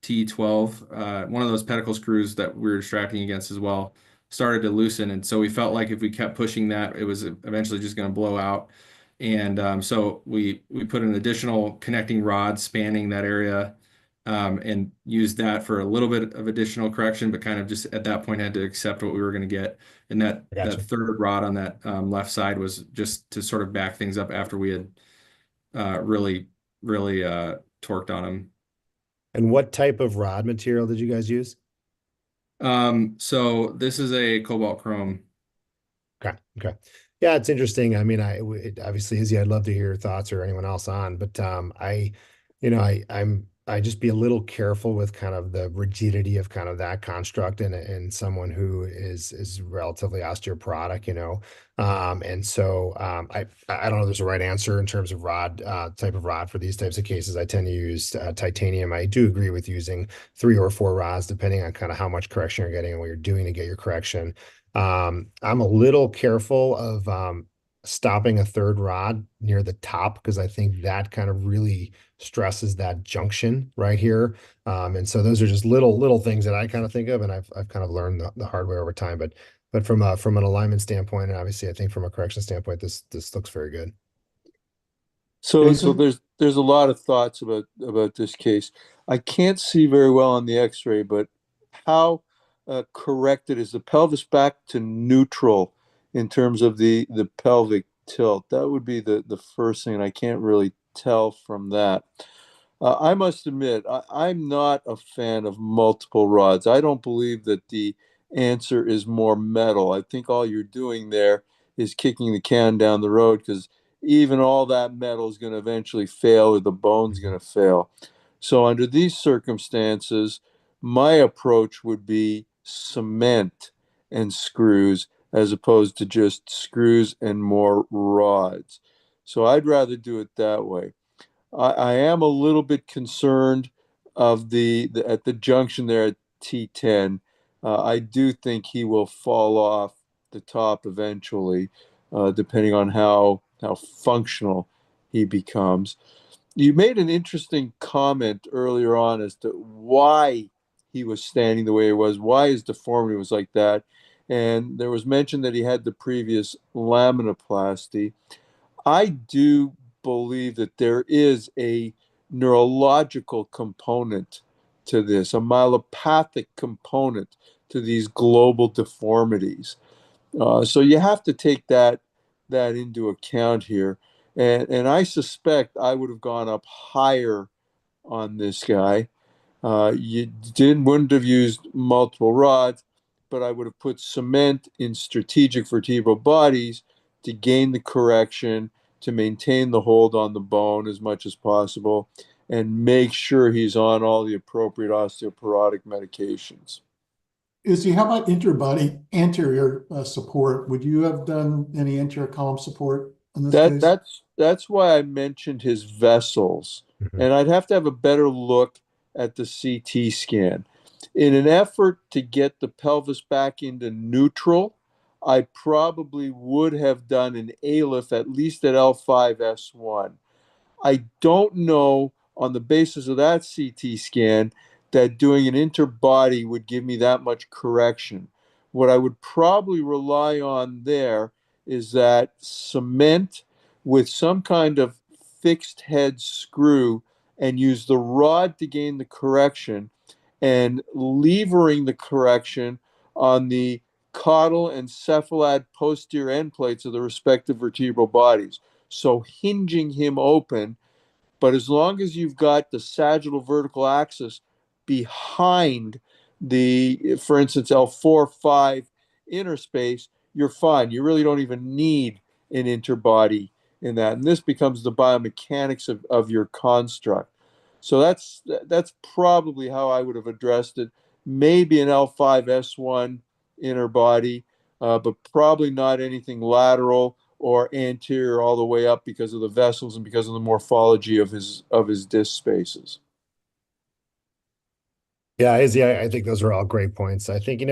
T12, one of those pedicle screws that we were distracting against as well, started to loosen. And so we felt like if we kept pushing that, it was eventually just going to blow out. And so we put an additional connecting rod spanning that area, and used that for a little bit of additional correction, but kind of just at that point had to accept what we were going to get. And that third rod on that left side was just to sort of back things up after we had really torqued on him. And what type of rod material did you guys use? So this is a cobalt chrome. Okay. Yeah, it's interesting. I mean, obviously, Izzy, I'd love to hear your thoughts, or anyone else on, but I just be a little careful with kind of the rigidity of kind of that construct and someone who is relatively osteoporotic, and so I don't know if there's a right answer in terms of rod type of rod for these types of cases. I tend to use titanium. I do agree with using 3 or 4 rods depending on kind of how much correction you're getting and what you're doing to get your correction. I'm a little careful of stopping a third rod near the top, because I think that kind of really stresses that junction right here. And so those are just little things that I kind of think of, and I've kind of learned the hard way over time. But from an alignment standpoint, and obviously I think from a correction standpoint, this looks very good. So Jason? there's a lot of thoughts about this case. I can't see very well on the X-ray, but how corrected is the pelvis back to neutral in terms of the pelvic tilt? That would be the first thing, and I can't really tell from that. I must admit, I'm not a fan of multiple rods. I don't believe that the answer is more metal. I think all you're doing there is kicking the can down the road, because even all that metal is going to eventually fail, or the bone's going to fail. So under these circumstances, my approach would be cement and screws, as opposed to just screws and more rods. So I'd rather do it that way. I am a little bit concerned of the at the junction there at T10. I do think he will fall off the top eventually, depending on how functional he becomes. You made an interesting comment earlier on as to why he was standing the way he was, why his deformity was like that. And there was mention that he had the previous laminoplasty. I do believe that there is a neurological component to this, a myelopathic component to these global deformities. So you have to take that into account here. And I suspect I would have gone up higher on this guy. You wouldn't have used multiple rods, but I would have put cement in strategic vertebral bodies to gain the correction, to maintain the hold on the bone as much as possible, and make sure he's on all the appropriate osteoporotic medications. How about interbody anterior support? Would you have done any anterior column support in this That case? that's why I mentioned his vessels, Mhm. and I'd have to have a better look at the CT scan. In an effort to get the pelvis back into neutral, I probably would have done an ALIF at least at L5S1. I don't know on the basis of that CT scan that doing an interbody would give me that much correction. What I would probably rely on there is that cement with some kind of fixed head screw and use the rod to gain the correction and levering the correction on the caudal and cephalad posterior end plates of the respective vertebral bodies. So hinging him open, but as long as you've got the sagittal vertical axis behind the, for instance, L4, 5 inner space, you're fine. You really don't even need an interbody in that. And this becomes the biomechanics of your construct. So that's probably how I would have addressed it. Maybe an L5S1 inner body, but probably not anything lateral or anterior all the way up because of the vessels and because of the morphology of his disc spaces. Yeah, Izzy, I think those are all great points. I think,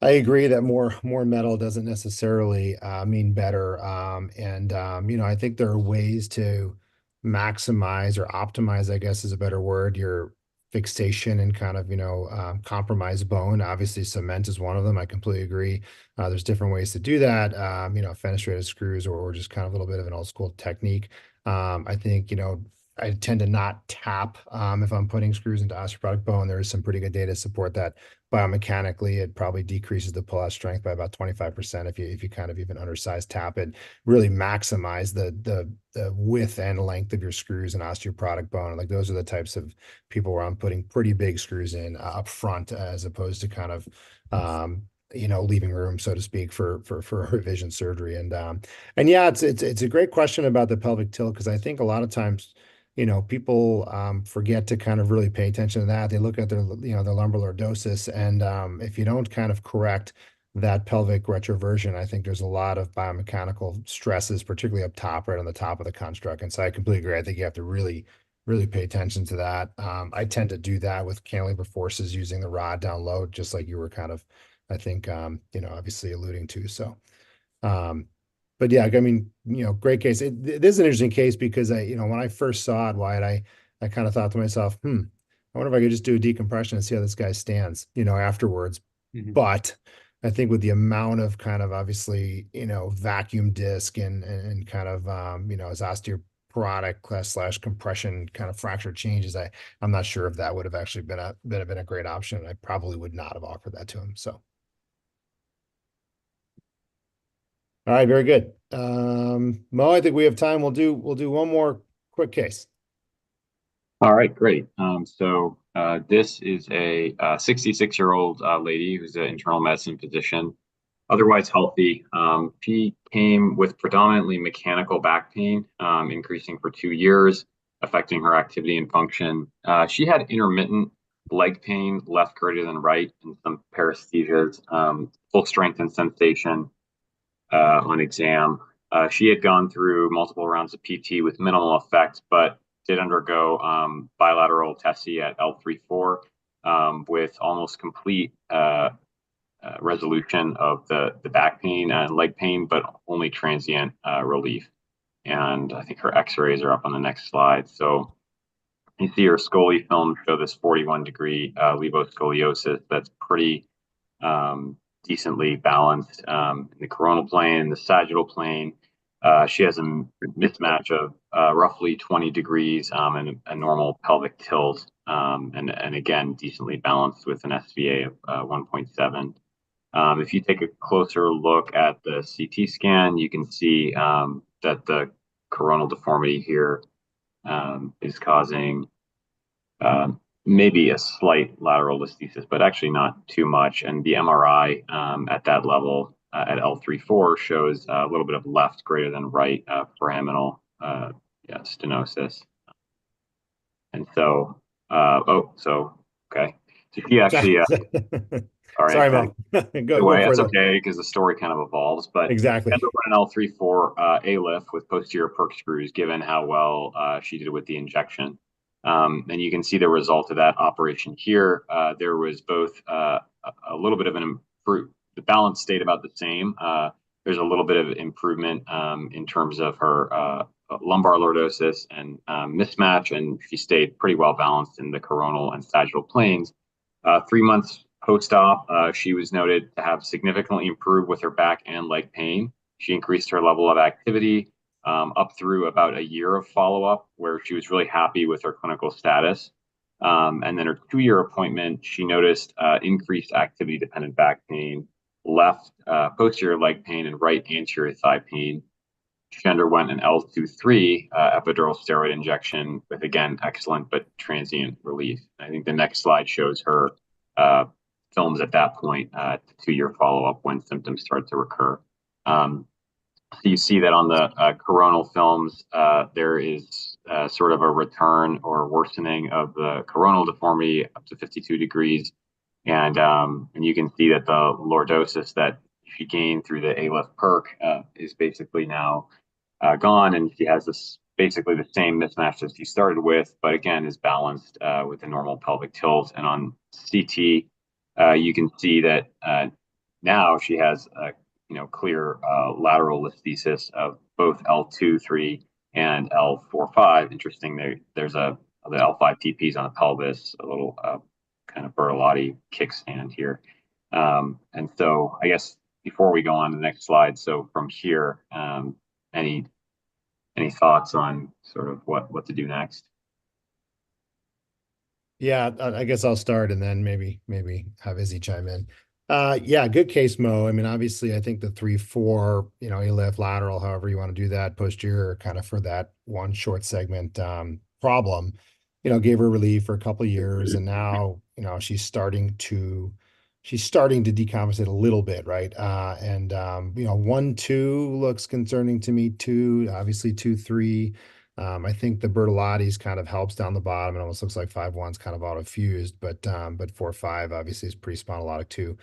I agree that more metal doesn't necessarily mean better. I think there are ways to maximize or optimize, I guess is a better word, your fixation and kind of, compromise bone. Obviously, cement is one of them. I completely agree. There's different ways to do that. Fenestrated screws or just kind of a little bit of an old school technique. I think, I tend to not tap if I'm putting screws into osteoporotic bone. There is some pretty good data to support that biomechanically. It probably decreases the pull-out strength by about 25% if you kind of even undersize tap it. Really maximize the width and length of your screws and osteoporotic bone. Like those are the types of people where I'm putting pretty big screws in up front as opposed to kind of leaving room, so to speak, for revision surgery. And yeah, it's a great question about the pelvic tilt because I think a lot of times people forget to kind of really pay attention to that. They look at their lumbar lordosis, and if you don't kind of correct that pelvic retroversion, I think there's a lot of biomechanical stresses, particularly up top, right on the top of the construct. And so I completely agree. I think you have to really, really pay attention to that. I tend to do that with cantilever forces using the rod down low, just like you were kind of, I think, obviously alluding to. So. Um, but yeah, I mean, great case. It is an interesting case because when I first saw it, Wyatt, I kind of thought to myself, I wonder if I could just do a decompression and see how this guy stands, afterwards. Mhm. But I think with the amount of kind of obviously, vacuum disc and kind of, as osteoporotic class / compression kind of fracture changes, I'm not sure if that would have actually been a great option. I probably would not have offered that to him. So. All right, very good. Mo, I think we have time. We'll do one more quick case. All right, great. This is a 66-year-old lady who's an internal medicine physician, otherwise healthy. She came with predominantly mechanical back pain, increasing for 2 years, affecting her activity and function. She had intermittent leg pain, left greater than right, and some paresthesias, full strength and sensation on exam. She had gone through multiple rounds of PT with minimal effect, but did undergo bilateral TESI at L3-4 with almost complete resolution of the back pain and leg pain, but only transient relief. And I think her x-rays are up on the next slide. So you see her scoli film show this 41-degree levoscoliosis that's pretty decently balanced in the coronal plane, the sagittal plane. She has a mismatch of roughly 20 degrees and a normal pelvic tilt, and again, decently balanced with an SVA of 1.7. If you take a closer look at the CT scan, you can see that the coronal deformity here is causing maybe a slight lateral listhesis, but actually not too much. And the MRI at that level at L3-4 shows a little bit of left greater than right foraminal stenosis. And so, okay. So he actually Sorry, I Sorry, kind Mo. of Go away. for That's it. okay because the story kind of evolves. But Exactly. Kendall went an L3-4 ALIF with posterior perc screws, given how well she did with the injection. And you can see the result of that operation here. There was both a little bit of an improvement. The balance stayed about the same. There's a little bit of improvement in terms of her lumbar lordosis and mismatch, and she stayed pretty well balanced in the coronal and sagittal planes. 3 months post-op, she was noted to have significantly improved with her back and leg pain. She increased her level of activity up through about a year of follow-up, where she was really happy with her clinical status. And then her 2-year appointment, she noticed increased activity-dependent back pain, left posterior leg pain, and right anterior thigh pain. She underwent an L2-3 epidural steroid injection with, again, excellent but transient relief. I think the next slide shows her films at that point, 2-year follow-up when symptoms start to recur. So you see that on the coronal films, there is sort of a return or worsening of the coronal deformity up to 52 degrees. And you can see that the lordosis that she gained through the ALIF perc is basically now gone, and she has this basically the same mismatch as she started with, but again is balanced with the normal pelvic tilt. And on CT, you can see that now she has a clear lateral listhesis of both L2-3 and L4-5. Interesting, there's the L5 TPs on the pelvis, a little kind of Bertolotti kickstand here. And so I guess before we go on to the next slide, so from here, any thoughts on sort of what to do next? Yeah, I guess I'll start and then maybe have Izzy chime in. Yeah, good case, Mo. I mean, obviously, I think the 3-4, ALIF lateral, however you want to do that, posterior, kind of for that one short segment problem, gave her relief for a couple of years, and now, she's starting to decompensate a little bit, right? And 1-2 looks concerning to me too. Obviously, 2-3. I think the Bertolotti's kind of helps down the bottom. It almost looks like 5-1's kind of auto fused, but 4-5 obviously is pretty spinalogic too.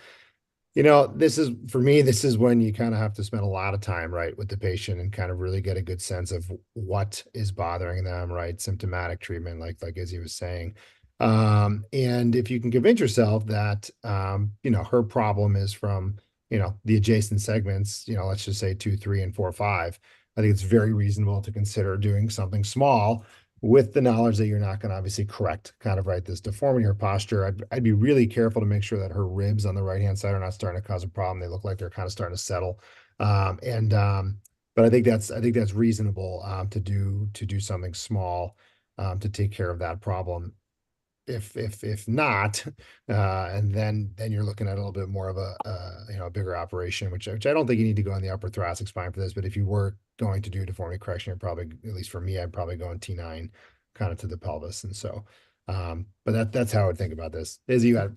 This is when you kind of have to spend a lot of time, right, with the patient and kind of really get a good sense of what is bothering them, right? Symptomatic treatment, like Izzy was saying. And if you can convince yourself that, her problem is from, the adjacent segments, let's just say 2, 3, and 4, 5, I think it's very reasonable to consider doing something small with the knowledge that you're not going to obviously correct kind of right this deformity or posture. I'd be really careful to make sure that her ribs on the right hand side are not starting to cause a problem. They look like they're kind of starting to settle. But I think that's reasonable to do something small to take care of that problem. If not, and then you're looking at a little bit more of a bigger operation, which I don't think you need to go on the upper thoracic spine for this. But if you were going to do deformity correction, you're probably, at least for me, I'd probably go in T9 kind of to the pelvis. And so, but that's how I would think about this. Izzy, you got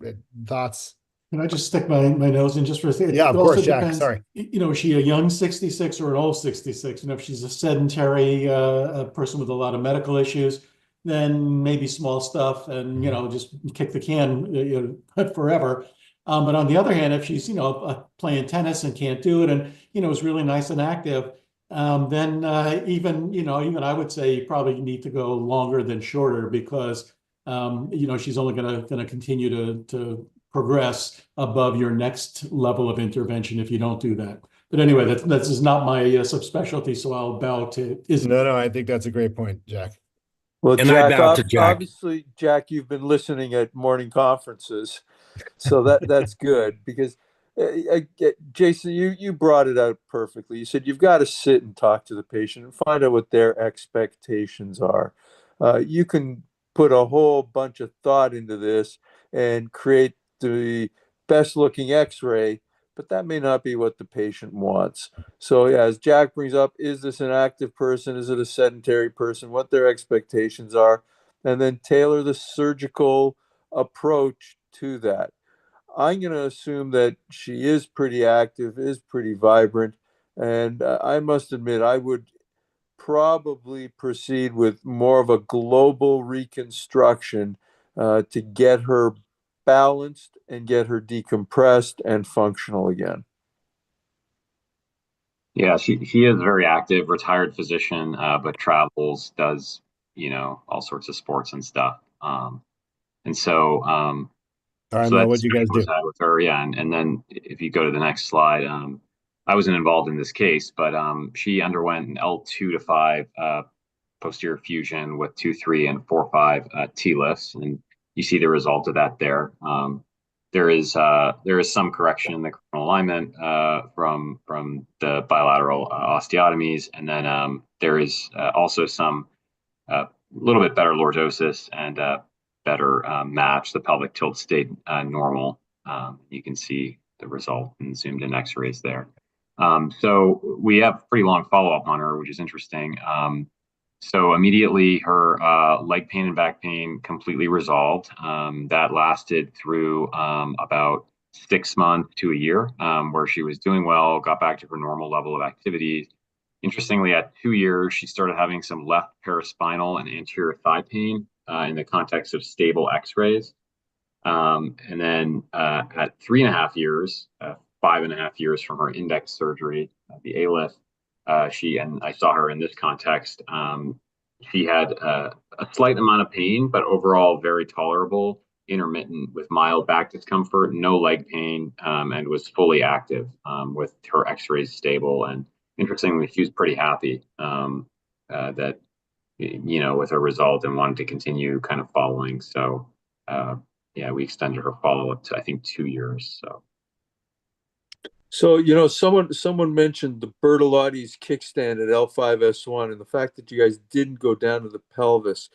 thoughts? Can I just stick my nose in just for a second? Yeah, It of also course, Jack. depends, Sorry. is she a young 66 or an old 66? If she's a sedentary a person with a lot of medical issues, then maybe small stuff and, just kick the can forever. But on the other hand, if she's, playing tennis and can't do it and, is really nice and active, then even I would say you probably need to go longer than shorter because, she's only gonna continue to progress above your next level of intervention if you don't do that. But anyway, that's is not my subspecialty, so I'll bow to Izzy. No, I think that's a great point, Jack. Well, And I Jack, bow to Jack. obviously, Jack, you've been listening at morning conferences, so that's good because Jason, you brought it out perfectly. You said you've got to sit and talk to the patient and find out what their expectations are. You can put a whole bunch of thought into this and create the best looking X-ray, but that may not be what the patient wants. So yeah, as Jack brings up, is this an active person? Is it a sedentary person? What their expectations are, and then tailor the surgical approach to that. I'm going to assume that she is pretty active, is pretty vibrant, and I must admit I would probably proceed with more of a global reconstruction to get her balanced and get her decompressed and functional again? Yeah, she is very active, retired physician, but travels, does, all sorts of sports and stuff. And so, All right, so Mo, that's what'd you guys do? with her. Yeah. And then if you go to the next slide, I wasn't involved in this case, but she underwent an L2 to 5 posterior fusion with 2, 3, and 4, 5 T lifts, and you see the result of that there. There is some correction in the coronal alignment from the bilateral osteotomies, and then there is also some little bit better lordosis and better match. The pelvic tilt stayed normal. You can see the result in zoomed in X-rays there. So we have pretty long follow-up on her, which is interesting. So immediately her leg pain and back pain completely resolved. That lasted through about 6 months to a year, where she was doing well, got back to her normal level of activity. Interestingly, at 2 years, she started having some left paraspinal and anterior thigh pain in the context of stable X-rays. And then at 3.5 years, 5.5 years from her index surgery, the ALIF, and I saw her in this context. She had a slight amount of pain, but overall very tolerable, intermittent with mild back discomfort, no leg pain, and was fully active with her X-rays stable. And interestingly, she was pretty happy that with her result and wanted to continue kind of following. So yeah, we extended her follow-up to I think 2 years. So, someone mentioned the Bertolotti's kickstand at L5S1 and the fact that you guys didn't go down to the pelvis.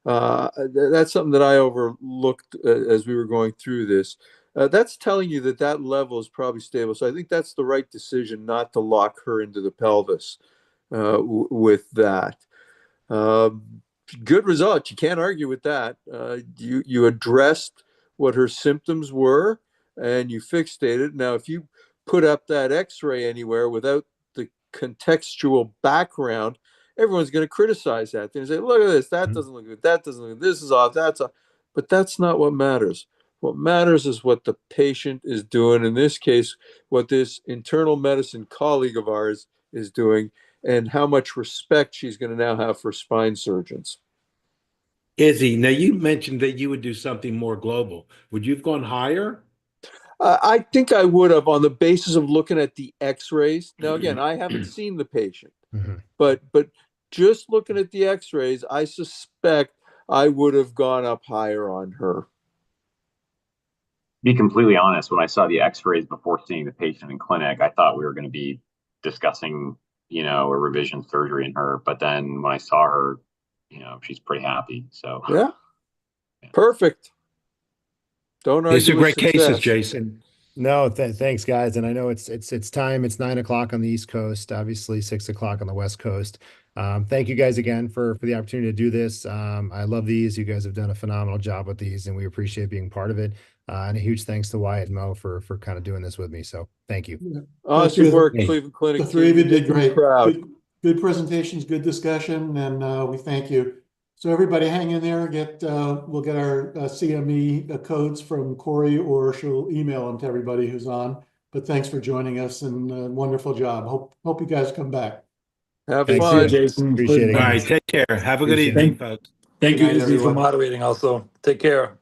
That's something that I overlooked as we were going through this. That's telling you that level is probably stable. So I think that's the right decision not to lock her into the pelvis with that. Good result. You can't argue with that. You addressed what her symptoms were and you fixated. Now, if you put up that X-ray anywhere without the contextual background, everyone's going to criticize that. They're going to say, "Look at this. That doesn't look good. That doesn't look good. This is off. That's off." But that's not what matters. What matters is what the patient is doing. In this case, what this internal medicine colleague of ours is doing, and how much respect she's going to now have for spine surgeons. Izzy, now you mentioned that you would do something more global. Would you have gone higher? I think I would have on the basis of looking at the X-rays. Now, again, I haven't seen the patient, but just looking at the X-rays, I suspect I would have gone up higher on her. Be completely honest, when I saw the X-rays before seeing the patient in clinic, I thought we were going to be discussing, a revision surgery in her. But then when I saw her, she's pretty happy. So yeah. Perfect. Don't argue These are with great cases, success. Jason. No, thanks, guys. And I know it's time. It's 9 o'clock on the East Coast, obviously 6 o'clock on the West Coast. Thank you guys again for the opportunity to do this. I love these. You guys have done a phenomenal job with these, and we appreciate being part of it. And a huge thanks to Wyatt and Mo for kind of doing this with me. So thank you. Yeah. Awesome work, Hey. Cleveland Clinic. The three of you did Team. great. Proud. Good presentations, good discussion, and we thank you. So everybody hang in there. We'll get our CME codes from Corey, or she'll email them to everybody who's on. But thanks for joining us, and wonderful job. Hope you guys come back. Have Thanks, fun. Jason. Appreciate it, All guys. right, take care. Have a good Appreciate evening, it. folks. Thank Good you, night, Izzy, for everyone. moderating also. Take care.